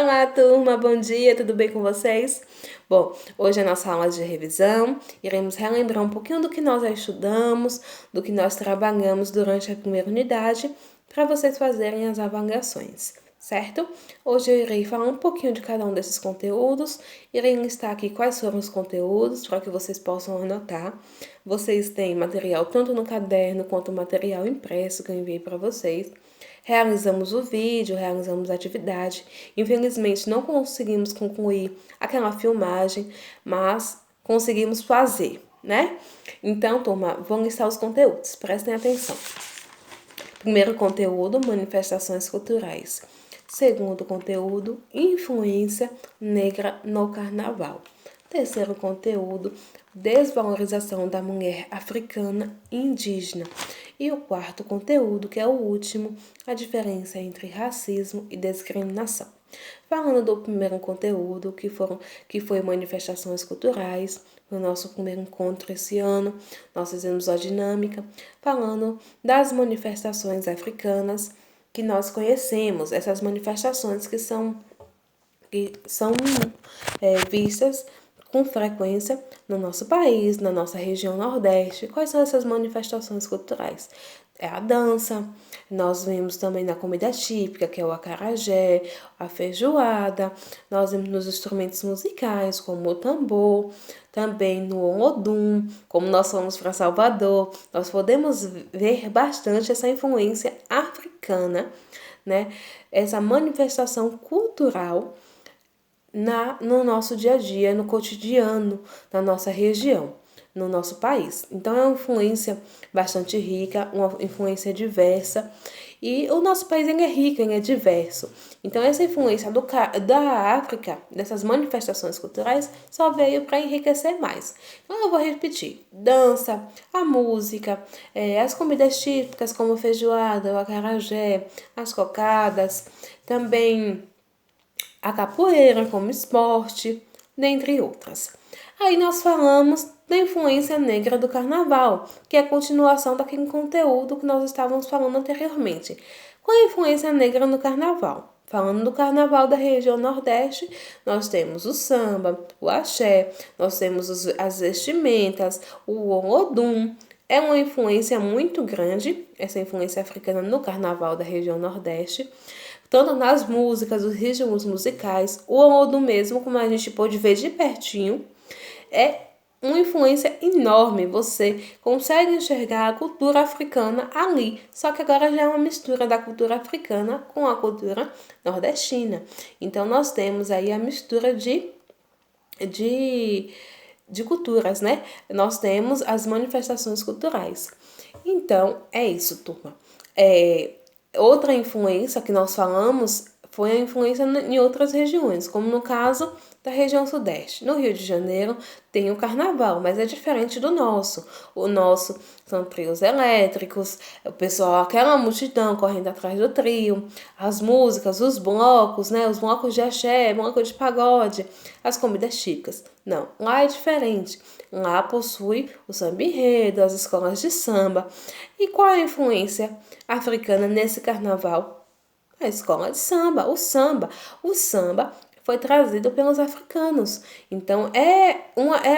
Olá, turma, bom dia, tudo bem com vocês? Bom, hoje é a nossa aula de revisão, iremos relembrar um pouquinho do que nós já estudamos, do que nós trabalhamos durante a primeira unidade, para vocês fazerem as avaliações, certo? Hoje eu irei falar um pouquinho de cada um desses conteúdos, irei listar aqui quais foram os conteúdos, para que vocês possam anotar. Vocês têm material tanto no caderno quanto material impresso que eu enviei para vocês. Realizamos o vídeo, realizamos a atividade. Infelizmente, não conseguimos concluir aquela filmagem, mas conseguimos fazer, né? Então, turma, vou listar os conteúdos, prestem atenção. Primeiro conteúdo, manifestações culturais. Segundo conteúdo, influência negra no carnaval. Terceiro conteúdo, desvalorização da mulher africana e indígena. E o quarto conteúdo, que é o último, a diferença entre racismo e discriminação. Falando do primeiro conteúdo, que foi manifestações culturais, no nosso primeiro encontro esse ano, nós fizemos a dinâmica, falando das manifestações africanas que nós conhecemos, essas manifestações que são vistas com frequência no nosso país, na nossa região Nordeste. Quais são essas manifestações culturais? É a dança, nós vemos também na comida típica, que é o acarajé, a feijoada, nós vemos nos instrumentos musicais, como o tambor, também no Olodum, como nós fomos para Salvador, nós podemos ver bastante essa influência africana, né? Essa manifestação cultural no nosso dia a dia, no cotidiano, na nossa região, no nosso país. Então é uma influência bastante rica, uma influência diversa, e o nosso país ele é rico, ele é diverso. Então essa influência da África, dessas manifestações culturais, só veio para enriquecer mais. Então eu vou repetir: dança, a música, as comidas típicas como feijoada, o acarajé, as cocadas, também a capoeira como esporte, dentre outras. Aí nós falamos da influência negra do carnaval, que é a continuação daquele conteúdo que nós estávamos falando anteriormente. Qual a influência negra no carnaval? Falando do carnaval da região Nordeste, nós temos o samba, o axé, nós temos as vestimentas, o olodum. É uma influência muito grande, essa influência africana no carnaval da região Nordeste, tanto nas músicas, os ritmos musicais, o olodum mesmo, como a gente pôde ver de pertinho, é uma influência enorme. Você consegue enxergar a cultura africana ali, só que agora já é uma mistura da cultura africana com a cultura nordestina. Então nós temos aí a mistura de culturas, né? Nós temos as manifestações culturais. Então, é isso, turma. Outra influência que nós falamos foi a influência em outras regiões, como no caso da região Sudeste. No Rio de Janeiro tem o carnaval, mas é diferente do nosso. O nosso são trios elétricos, o pessoal, aquela multidão correndo atrás do trio, as músicas, os blocos, né? Os blocos de axé, bloco de pagode, as comidas típicas. Não, lá é diferente. Lá possui o samba enredo, as escolas de samba. E qual é a influência africana nesse carnaval? A escola de samba, o samba. O samba foi trazido pelos africanos. Então, é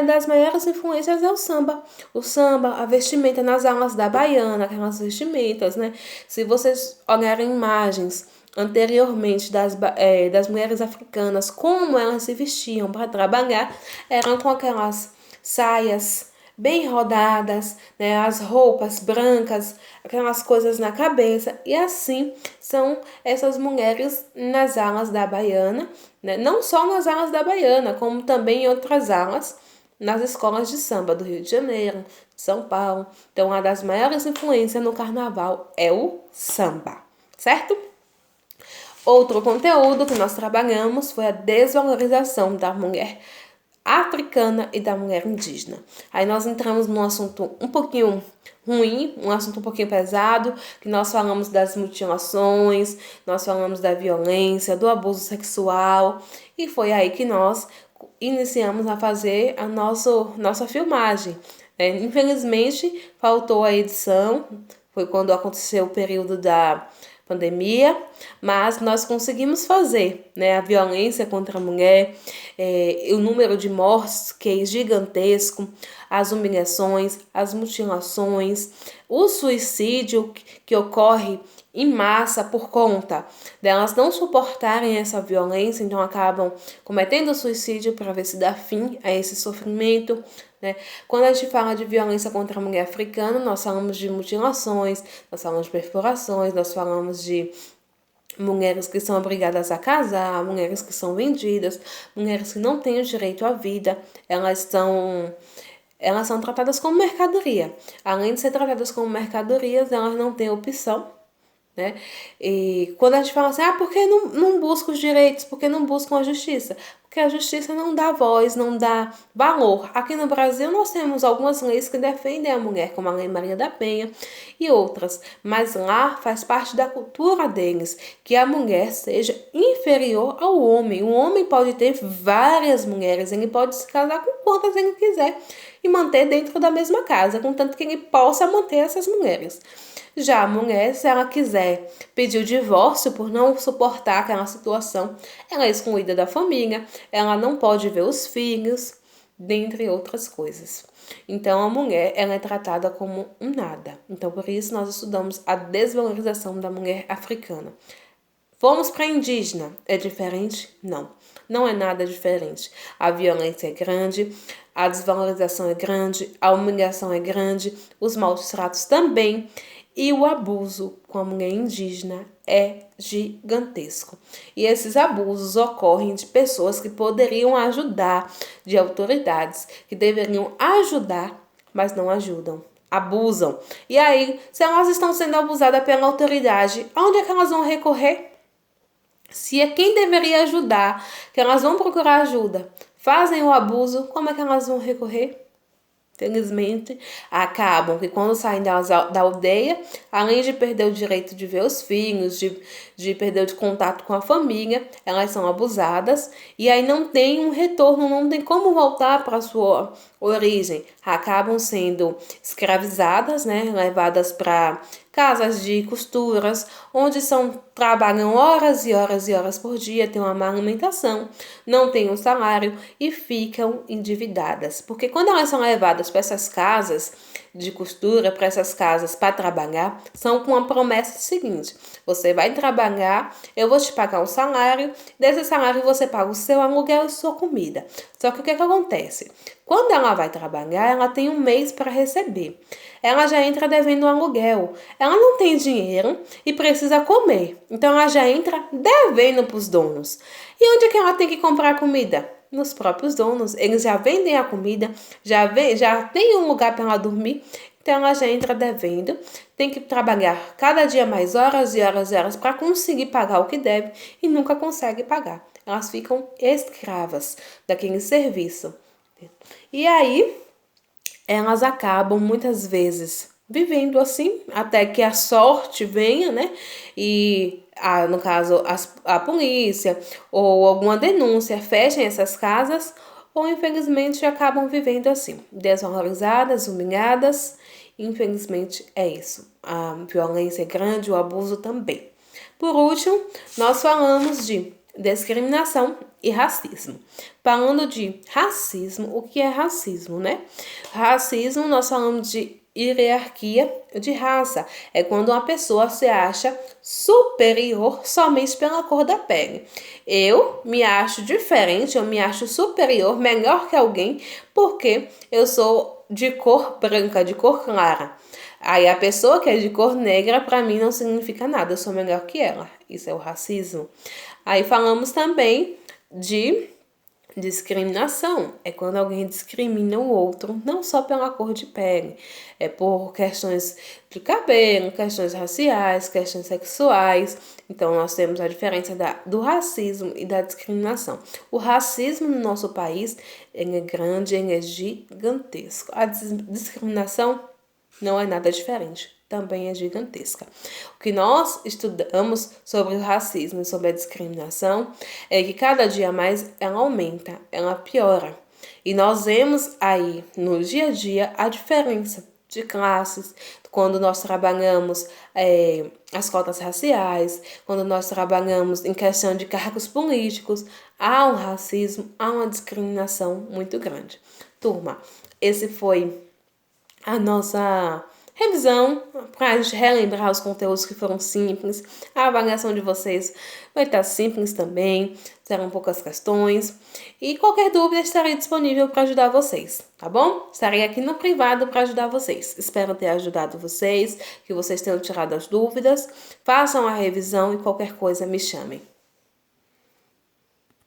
das maiores influências é o samba. O samba, a vestimenta nas aulas da baiana, aquelas vestimentas, né? Se vocês olharem imagens anteriormente das mulheres africanas, como elas se vestiam para trabalhar, eram com aquelas saias bem rodadas, né, as roupas brancas, aquelas coisas na cabeça, e assim são essas mulheres nas alas da baiana, né, não só nas alas da baiana, como também em outras alas, nas escolas de samba do Rio de Janeiro, de São Paulo. Então, uma das maiores influências no carnaval é o samba, certo? Outro conteúdo que nós trabalhamos foi a desvalorização da mulher africana e da mulher indígena. Aí nós entramos num assunto um pouquinho ruim, um assunto um pouquinho pesado, que nós falamos das mutilações, nós falamos da violência, do abuso sexual, e foi aí que nós iniciamos a fazer a nossa filmagem. Infelizmente, faltou a edição, foi quando aconteceu o período pandemia, mas nós conseguimos fazer, né? A violência contra a mulher, o número de mortes que é gigantesco, as humilhações, as mutilações, o suicídio que ocorre em massa por conta delas não suportarem essa violência, então acabam cometendo suicídio para ver se dá fim a esse sofrimento, né? Quando a gente fala de violência contra a mulher africana, nós falamos de mutilações, nós falamos de perfurações, nós falamos de mulheres que são obrigadas a casar, mulheres que são vendidas, mulheres que não têm o direito à vida, elas são tratadas como mercadoria. Além de ser tratadas como mercadorias, elas não têm opção, né? E quando a gente fala assim, por que não buscam os direitos? Por que não buscam a justiça? Porque a justiça não dá voz, não dá valor. Aqui no Brasil nós temos algumas leis que defendem a mulher, como a Lei Maria da Penha e outras, mas lá faz parte da cultura deles que a mulher seja inferior ao homem. O homem pode ter várias mulheres, ele pode se casar com quantas ele quiser e manter dentro da mesma casa, contanto que ele possa manter essas mulheres. Já a mulher, se ela quiser pedir o divórcio por não suportar aquela situação, ela é excluída da família, ela não pode ver os filhos, dentre outras coisas. Então, a mulher ela é tratada como um nada. Então, por isso, nós estudamos a desvalorização da mulher africana. Fomos para a indígena. É diferente? Não. Não é nada diferente. A violência é grande, a desvalorização é grande, a humilhação é grande, os maus tratos também. E o abuso com a mulher indígena é gigantesco. E esses abusos ocorrem de pessoas que poderiam ajudar, de autoridades que deveriam ajudar, mas não ajudam. Abusam. E aí, se elas estão sendo abusadas pela autoridade, aonde é que elas vão recorrer? Se é quem deveria ajudar, que elas vão procurar ajuda, fazem o abuso, como é que elas vão recorrer? Felizmente, acabam que quando saem da aldeia, além de perder o direito de ver os filhos, de perder o contato com a família, elas são abusadas e aí não tem um retorno, não tem como voltar para a sua origem. Acabam sendo escravizadas, né, levadas para casas de costuras, onde trabalham horas e horas e horas por dia, têm uma má alimentação, não têm um salário e ficam endividadas. Porque quando elas são levadas para essas casas de costura, para essas casas para trabalhar, são com a promessa seguinte: você vai trabalhar, eu vou te pagar um salário, desse salário você paga o seu aluguel e sua comida. Só que o que acontece? Quando ela vai trabalhar, ela tem um mês para receber. Ela já entra devendo um aluguel. Ela não tem dinheiro e precisa comer. Então ela já entra devendo para os donos. E onde é que ela tem que comprar comida? Nos próprios donos. Eles já vendem a comida, já tem um lugar para ela dormir. Então ela já entra devendo, tem que trabalhar cada dia mais horas e horas e horas para conseguir pagar o que deve e nunca consegue pagar. Elas ficam escravas daquele serviço. E aí, elas acabam muitas vezes vivendo assim, até que a sorte venha, né? E, no caso, a polícia ou alguma denúncia fechem essas casas, ou infelizmente acabam vivendo assim, desvalorizadas, humilhadas. Infelizmente é isso. A violência é grande, o abuso também. Por último, nós falamos de discriminação e racismo. Falando de racismo, o que é racismo, né? Racismo, nós falamos de hierarquia de raça. É quando uma pessoa se acha superior somente pela cor da pele. Eu me acho diferente, eu me acho superior, melhor que alguém, porque eu sou de cor branca, de cor clara. Aí a pessoa que é de cor negra, para mim, não significa nada, eu sou melhor que ela. Isso é o racismo. Aí falamos também de discriminação. É quando alguém discrimina o outro, não só pela cor de pele, é por questões de cabelo, questões raciais, questões sexuais. Então, nós temos a diferença do racismo e da discriminação. O racismo no nosso país, ele é grande, ele é gigantesco. A discriminação não é nada diferente. Também é gigantesca. O que nós estudamos sobre o racismo e sobre a discriminação é que cada dia mais ela aumenta, ela piora. E nós vemos aí no dia a dia a diferença de classes, quando nós trabalhamos as cotas raciais, quando nós trabalhamos em questão de cargos políticos, há um racismo, há uma discriminação muito grande. Turma, esse foi a nossa revisão para a gente relembrar os conteúdos que foram simples. A avaliação de vocês vai estar simples também, serão poucas questões. E qualquer dúvida estarei disponível para ajudar vocês, tá bom? Estarei aqui no privado para ajudar vocês. Espero ter ajudado vocês, que vocês tenham tirado as dúvidas. Façam a revisão e qualquer coisa me chamem.